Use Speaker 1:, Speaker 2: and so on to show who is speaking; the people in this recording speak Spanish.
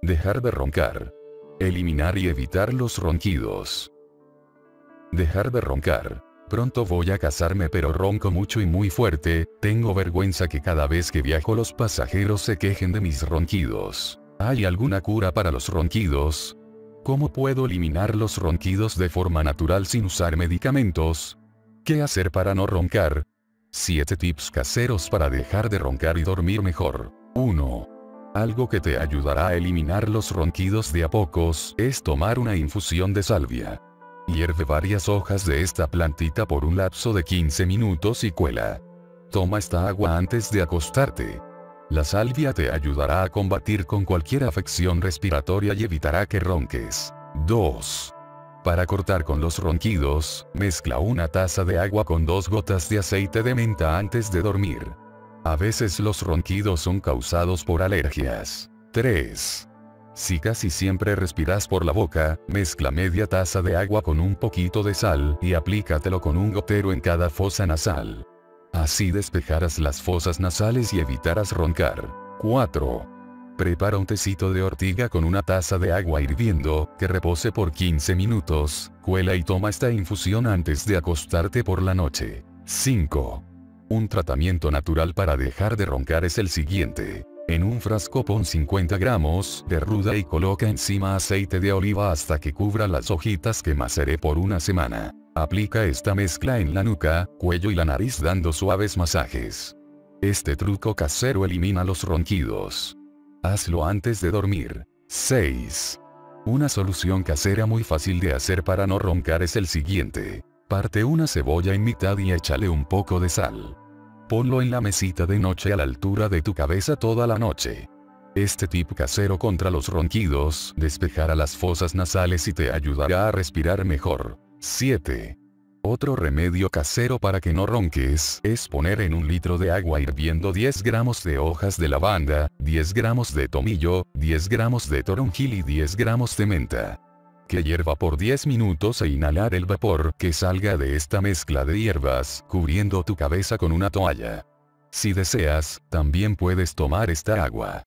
Speaker 1: Dejar de roncar. Eliminar y evitar los ronquidos. Dejar de roncar. Pronto voy a casarme pero ronco mucho y muy fuerte, tengo vergüenza que cada vez que viajo los pasajeros se quejen de mis ronquidos. ¿Hay alguna cura para los ronquidos? ¿Cómo puedo eliminar los ronquidos de forma natural sin usar medicamentos? ¿Qué hacer para no roncar? 7 tips caseros para dejar de roncar y dormir mejor. 1. Algo que te ayudará a eliminar los ronquidos de a pocos es tomar una infusión de salvia. Hierve varias hojas de esta plantita por un lapso de 15 minutos y cuela. Toma esta agua antes de acostarte. La salvia te ayudará a combatir con cualquier afección respiratoria y evitará que ronques. 2. Para cortar con los ronquidos, mezcla una taza de agua con 2 gotas de aceite de menta antes de dormir. A veces los ronquidos son causados por alergias. 3. Si casi siempre respiras por la boca, mezcla media taza de agua con un poquito de sal y aplícatelo con un gotero en cada fosa nasal. Así despejarás las fosas nasales y evitarás roncar. 4. Prepara un tecito de ortiga con una taza de agua hirviendo, que repose por 15 minutos, cuela y toma esta infusión antes de acostarte por la noche. 5. Un tratamiento natural para dejar de roncar es el siguiente. En un frasco pon 50 gramos de ruda y coloca encima aceite de oliva hasta que cubra las hojitas que maceré por una semana. Aplica esta mezcla en la nuca, cuello y la nariz dando suaves masajes. Este truco casero elimina los ronquidos. Hazlo antes de dormir. 6. Una solución casera muy fácil de hacer para no roncar es el siguiente. Parte una cebolla en mitad y échale un poco de sal. Ponlo en la mesita de noche a la altura de tu cabeza toda la noche. Este tip casero contra los ronquidos despejará las fosas nasales y te ayudará a respirar mejor. 7. Otro remedio casero para que no ronques es poner en un litro de agua hirviendo 10 gramos de hojas de lavanda, 10 gramos de tomillo, 10 gramos de toronjil y 10 gramos de menta. Que hierva por 10 minutos e inhalar el vapor que salga de esta mezcla de hierbas, cubriendo tu cabeza con una toalla. Si deseas, también puedes tomar esta agua